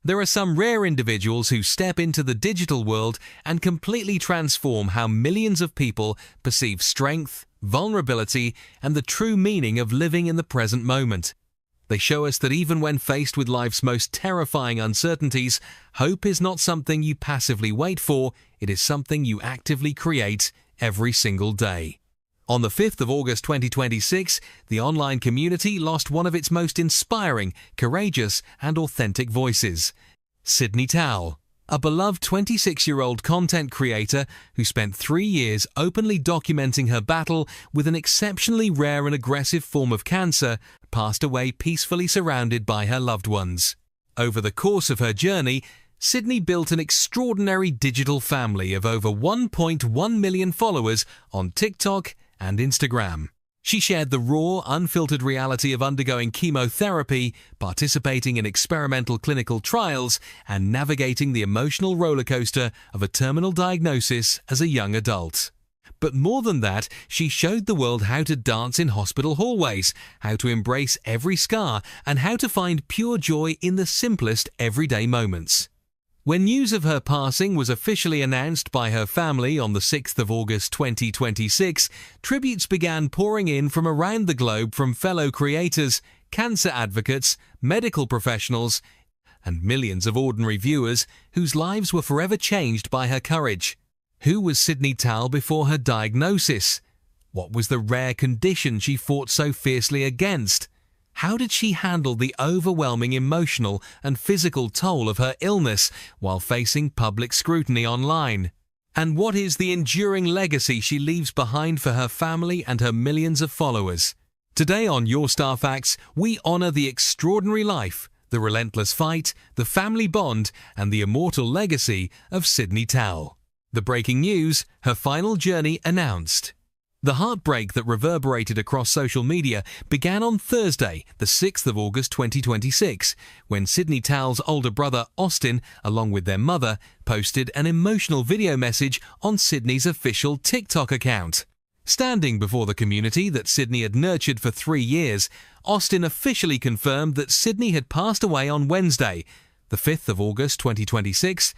There are some rare individuals who step into the digital world and completely transform how millions of people perceive strength, vulnerability, and the true meaning of living in the present moment. They show us that even when faced with life's most terrifying uncertainties, hope is not something you passively wait for, it is something you actively create every single day. On the 5th of August 2026, the online community lost one of its most inspiring, courageous, and authentic voices. Sydney Towle, a beloved 26-year-old content creator who spent 3 years openly documenting her battle with an exceptionally rare and aggressive form of cancer, passed away peacefully surrounded by her loved ones. Over the course of her journey, Sydney built an extraordinary digital family of over 1.1 million followers on TikTok and Instagram. She shared the raw, unfiltered reality of undergoing chemotherapy, participating in experimental clinical trials, and navigating the emotional rollercoaster of a terminal diagnosis as a young adult. But more than that, she showed the world how to dance in hospital hallways, how to embrace every scar, and how to find pure joy in the simplest everyday moments. When news of her passing was officially announced by her family on the 6th of August 2026, tributes began pouring in from around the globe from fellow creators, cancer advocates, medical professionals, and millions of ordinary viewers whose lives were forever changed by her courage. Who was Sydney Towle before her diagnosis? What was the rare condition she fought so fiercely against? How did she handle the overwhelming emotional and physical toll of her illness while facing public scrutiny online? And what is the enduring legacy she leaves behind for her family and her millions of followers? Today on Your Star Facts, we honor the extraordinary life, the relentless fight, the family bond, and the immortal legacy of Sydney Towle. The breaking news, her final journey announced. The heartbreak that reverberated across social media began on Thursday, the 6th of August 2026, when Sydney Towle's older brother Austin, along with their mother, posted an emotional video message on Sydney's official TikTok account. Standing before the community that Sydney had nurtured for 3 years, Austin officially confirmed that Sydney had passed away on Wednesday, the 5th of August 2026,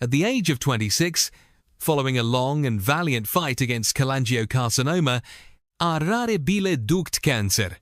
at the age of 26, following a long and valiant fight against cholangiocarcinoma, a rare bile duct cancer.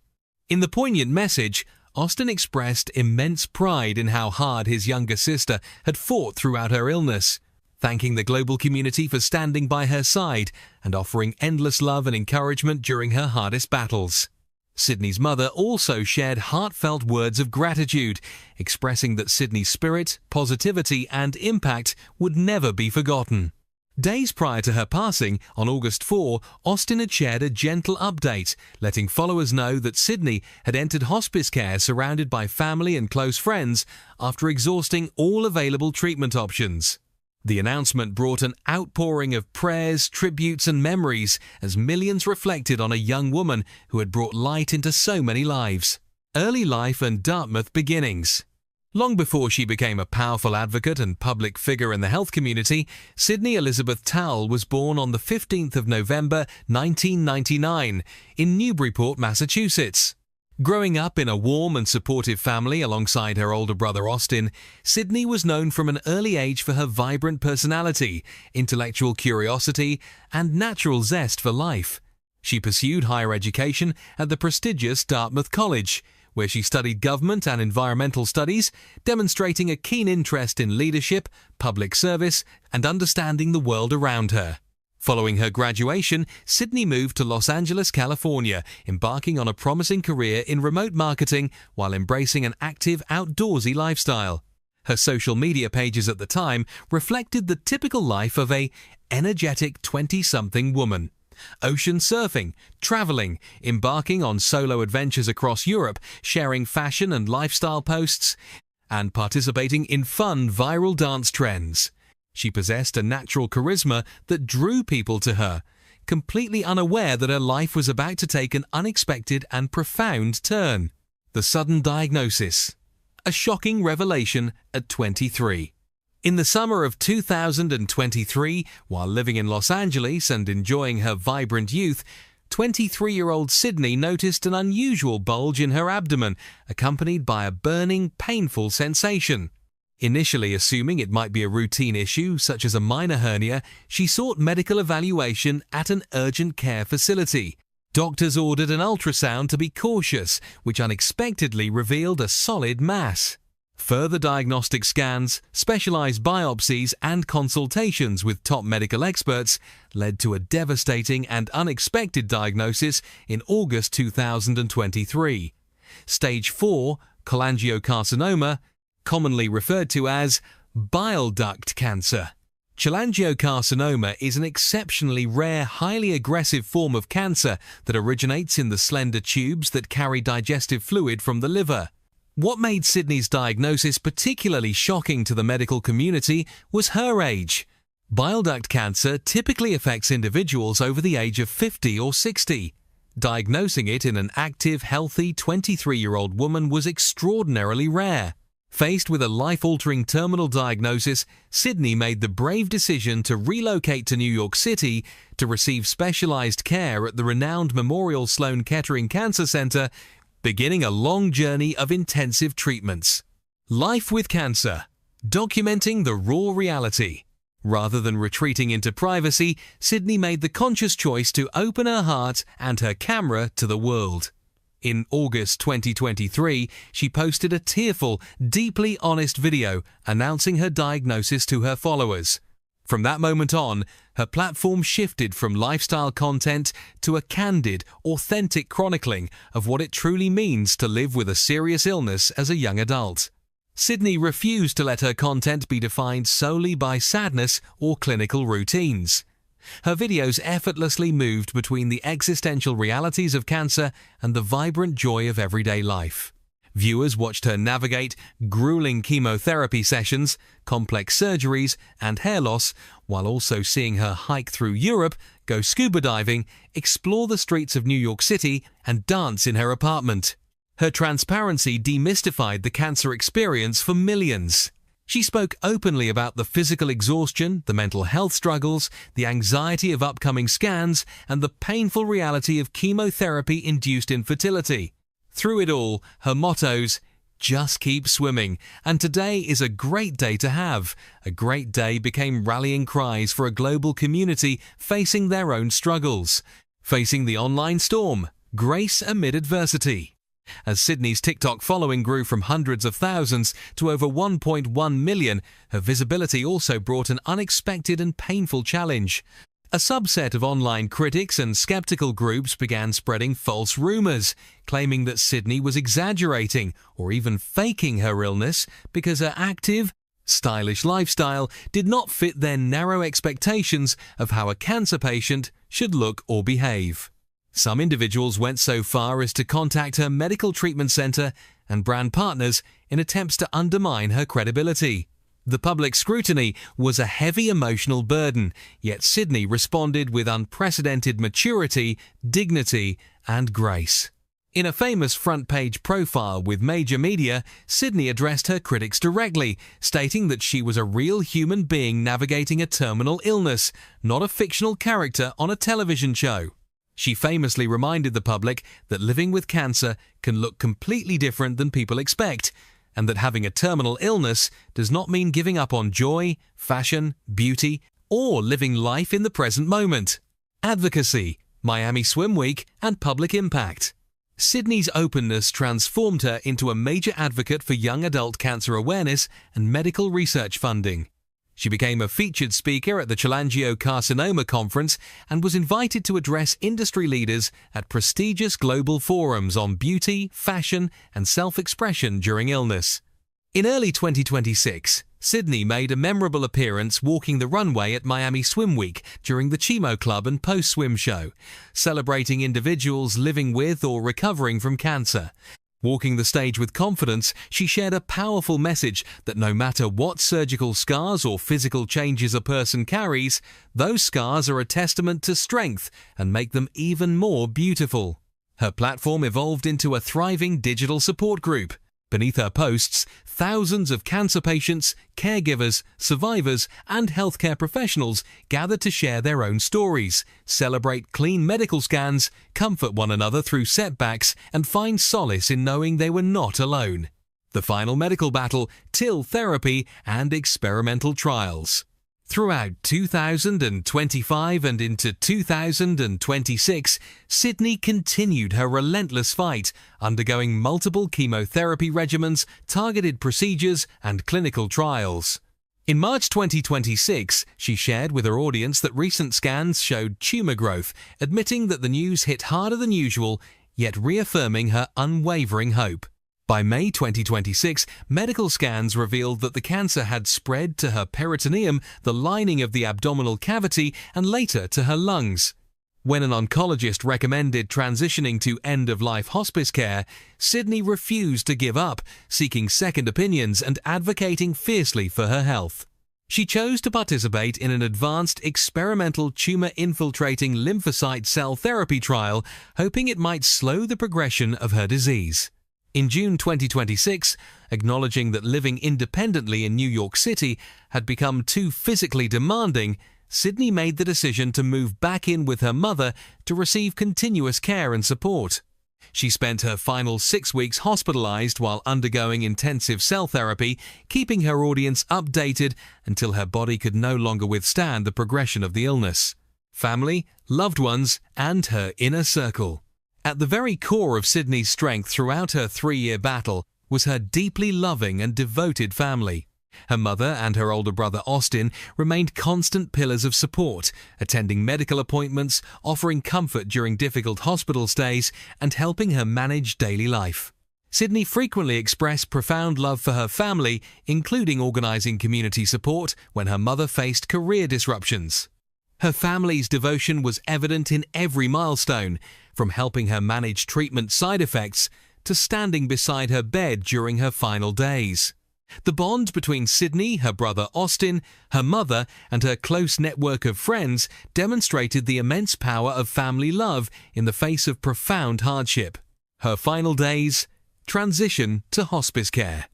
In the poignant message, Austin expressed immense pride in how hard his younger sister had fought throughout her illness, thanking the global community for standing by her side and offering endless love and encouragement during her hardest battles. Sydney's mother also shared heartfelt words of gratitude, expressing that Sydney's spirit, positivity, and impact would never be forgotten. Days prior to her passing, on August 4, Austin had shared a gentle update, letting followers know that Sydney had entered hospice care surrounded by family and close friends after exhausting all available treatment options. The announcement brought an outpouring of prayers, tributes, and memories as millions reflected on a young woman who had brought light into so many lives. Early life and Dartmouth beginnings. Long before she became a powerful advocate and public figure in the health community, Sydney Elizabeth Towle was born on the 15th of November 1999 in Newburyport, Massachusetts. Growing up in a warm and supportive family alongside her older brother Austin, Sydney was known from an early age for her vibrant personality, intellectual curiosity, and natural zest for life. She pursued higher education at the prestigious Dartmouth College, where she studied government and environmental studies, demonstrating a keen interest in leadership, public service, and understanding the world around her. Following her graduation, Sydney moved to Los Angeles, California, embarking on a promising career in remote marketing while embracing an active, outdoorsy lifestyle. Her social media pages at the time reflected the typical life of an energetic 20-something woman. Ocean surfing, traveling, embarking on solo adventures across Europe, sharing fashion and lifestyle posts, and participating in fun viral dance trends. She possessed a natural charisma that drew people to her, completely unaware that her life was about to take an unexpected and profound turn. The sudden diagnosis. A shocking revelation at 23. In the summer of 2023, while living in Los Angeles and enjoying her vibrant youth, 23-year-old Sydney noticed an unusual bulge in her abdomen, accompanied by a burning, painful sensation. Initially assuming it might be a routine issue, such as a minor hernia, she sought medical evaluation at an urgent care facility. Doctors ordered an ultrasound to be cautious, which unexpectedly revealed a solid mass. Further diagnostic scans, specialized biopsies, and consultations with top medical experts led to a devastating and unexpected diagnosis in August 2023. Stage 4, cholangiocarcinoma, commonly referred to as bile duct cancer. Cholangiocarcinoma is an exceptionally rare, highly aggressive form of cancer that originates in the slender tubes that carry digestive fluid from the liver. What made Sydney's diagnosis particularly shocking to the medical community was her age. Bile duct cancer typically affects individuals over the age of 50 or 60. Diagnosing it in an active, healthy 23-year-old woman was extraordinarily rare. Faced with a life-altering terminal diagnosis, Sydney made the brave decision to relocate to New York City to receive specialized care at the renowned Memorial Sloan Kettering Cancer Center, beginning a long journey of intensive treatments. Life with cancer, documenting the raw reality. Rather than retreating into privacy, Sydney made the conscious choice to open her heart and her camera to the world. In August 2023, she posted a tearful, deeply honest video announcing her diagnosis to her followers. From that moment on, her platform shifted from lifestyle content to a candid, authentic chronicling of what it truly means to live with a serious illness as a young adult. Sydney refused to let her content be defined solely by sadness or clinical routines. Her videos effortlessly moved between the existential realities of cancer and the vibrant joy of everyday life. Viewers watched her navigate grueling chemotherapy sessions, complex surgeries, and hair loss, while also seeing her hike through Europe, go scuba diving, explore the streets of New York City, and dance in her apartment. Her transparency demystified the cancer experience for millions. She spoke openly about the physical exhaustion, the mental health struggles, the anxiety of upcoming scans, and the painful reality of chemotherapy-induced infertility. Through it all, her mottos, "Just keep swimming," and "Today is a great day to have." A great day became rallying cries for a global community facing their own struggles. Facing the online storm, grace amid adversity. As Sydney's TikTok following grew from hundreds of thousands to over 1.1 million, her visibility also brought an unexpected and painful challenge. A subset of online critics and skeptical groups began spreading false rumors, claiming that Sydney was exaggerating or even faking her illness because her active, stylish lifestyle did not fit their narrow expectations of how a cancer patient should look or behave. Some individuals went so far as to contact her medical treatment center and brand partners in attempts to undermine her credibility. The public scrutiny was a heavy emotional burden, yet Sydney responded with unprecedented maturity, dignity, and grace. In a famous front-page profile with major media, Sydney addressed her critics directly, stating that she was a real human being navigating a terminal illness, not a fictional character on a television show. She famously reminded the public that living with cancer can look completely different than people expect, and that having a terminal illness does not mean giving up on joy, fashion, beauty, or living life in the present moment. Advocacy, Miami Swim Week, and public impact. Sydney's openness transformed her into a major advocate for young adult cancer awareness and medical research funding. She became a featured speaker at the Cholangiocarcinoma Conference and was invited to address industry leaders at prestigious global forums on beauty, fashion, and self-expression during illness. In early 2026, Sydney made a memorable appearance walking the runway at Miami Swim Week during the Chemo Club and post-swim show, celebrating individuals living with or recovering from cancer. Walking the stage with confidence, she shared a powerful message that no matter what surgical scars or physical changes a person carries, those scars are a testament to strength and make them even more beautiful. Her platform evolved into a thriving digital support group. Beneath her posts, thousands of cancer patients, caregivers, survivors, and healthcare professionals gathered to share their own stories, celebrate clean medical scans, comfort one another through setbacks, and find solace in knowing they were not alone. The final medical battle, TIL therapy and experimental trials. Throughout 2025 and into 2026, Sydney continued her relentless fight, undergoing multiple chemotherapy regimens, targeted procedures, and clinical trials. In March 2026, she shared with her audience that recent scans showed tumour growth, admitting that the news hit harder than usual, yet reaffirming her unwavering hope. By May 2026, medical scans revealed that the cancer had spread to her peritoneum, the lining of the abdominal cavity, and later to her lungs. When an oncologist recommended transitioning to end-of-life hospice care, Sydney refused to give up, seeking second opinions and advocating fiercely for her health. She chose to participate in an advanced experimental tumor-infiltrating lymphocyte cell therapy trial, hoping it might slow the progression of her disease. In June 2026, acknowledging that living independently in New York City had become too physically demanding, Sydney made the decision to move back in with her mother to receive continuous care and support. She spent her final 6 weeks hospitalized while undergoing intensive cell therapy, keeping her audience updated until her body could no longer withstand the progression of the illness. Family, loved ones, and her inner circle. At the very core of Sydney's strength throughout her 3-year battle was her deeply loving and devoted family. Her mother and her older brother Austin remained constant pillars of support, attending medical appointments, offering comfort during difficult hospital stays, and helping her manage daily life. Sydney frequently expressed profound love for her family, including organizing community support when her mother faced career disruptions. Her family's devotion was evident in every milestone, from helping her manage treatment side effects to standing beside her bed during her final days. The bond between Sydney, her brother Austin, her mother, and her close network of friends demonstrated the immense power of family love in the face of profound hardship. Her final days, transition to hospice care.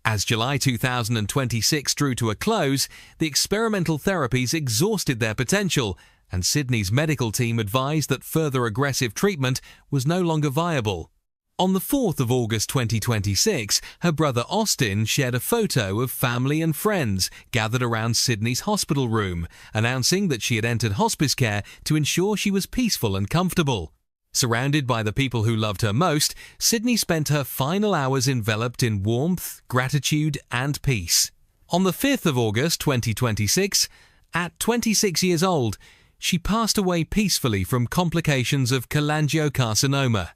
As July 2026 drew to a close, the experimental therapies exhausted their potential, and Sydney's medical team advised that further aggressive treatment was no longer viable. On the 4th of August 2026, her brother Austin shared a photo of family and friends gathered around Sydney's hospital room, announcing that she had entered hospice care to ensure she was peaceful and comfortable. Surrounded by the people who loved her most, Sydney spent her final hours enveloped in warmth, gratitude, and peace. On the 5th of August 2026, at 26 years old, she passed away peacefully from complications of cholangiocarcinoma.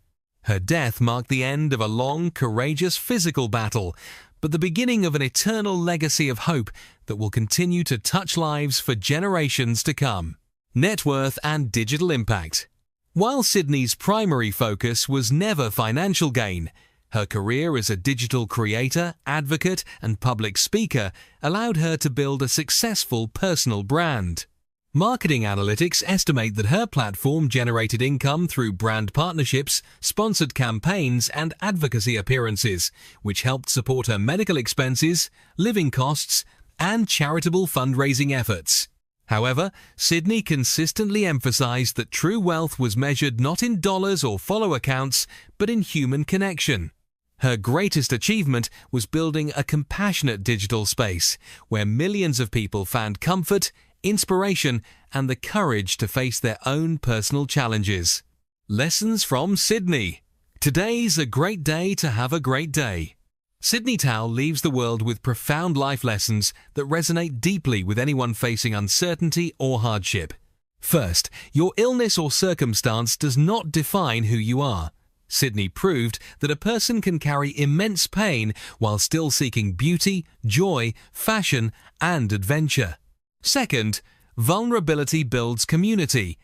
Her death marked the end of a long, courageous physical battle, but the beginning of an eternal legacy of hope that will continue to touch lives for generations to come. Net worth and digital impact. While Sydney's primary focus was never financial gain, her career as a digital creator, advocate, and public speaker allowed her to build a successful personal brand. Marketing analytics estimate that her platform generated income through brand partnerships, sponsored campaigns, and advocacy appearances, which helped support her medical expenses, living costs, and charitable fundraising efforts. However, Sydney consistently emphasized that true wealth was measured not in dollars or follower counts, but in human connection. Her greatest achievement was building a compassionate digital space where millions of people found comfort, inspiration, and the courage to face their own personal challenges. Lessons from Sydney. Today's a great day to have a great day. Sydney Towle leaves the world with profound life lessons that resonate deeply with anyone facing uncertainty or hardship. First, your illness or circumstance does not define who you are. Sydney proved that a person can carry immense pain while still seeking beauty, joy, fashion, and adventure. Second, vulnerability builds community.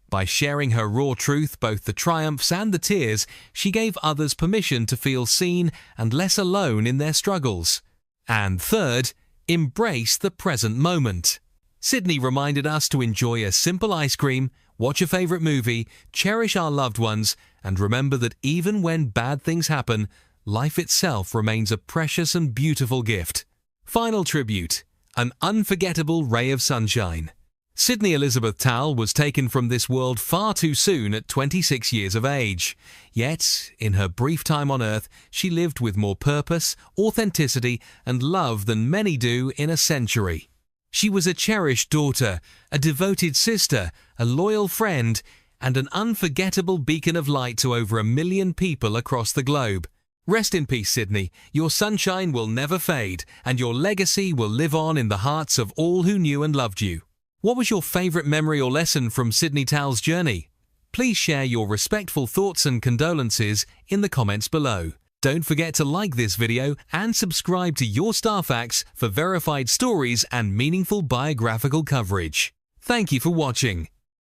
By sharing her raw truth, both the triumphs and the tears, she gave others permission to feel seen and less alone in their struggles. And third, embrace the present moment. Sydney reminded us to enjoy a simple ice cream, watch a favorite movie, cherish our loved ones, and remember that even when bad things happen, life itself remains a precious and beautiful gift. Final tribute. An unforgettable ray of sunshine. Sydney Elizabeth Towle was taken from this world far too soon at 26 years of age. Yet, in her brief time on Earth, she lived with more purpose, authenticity, and love than many do in a century. She was a cherished daughter, a devoted sister, a loyal friend, and an unforgettable beacon of light to over 1 million people across the globe. Rest in peace, Sydney. Your sunshine will never fade, and your legacy will live on in the hearts of all who knew and loved you. What was your favourite memory or lesson from Sydney Towle's journey? Please share your respectful thoughts and condolences in the comments below. Don't forget to like this video and subscribe to Your Star Facts for verified stories and meaningful biographical coverage. Thank you for watching.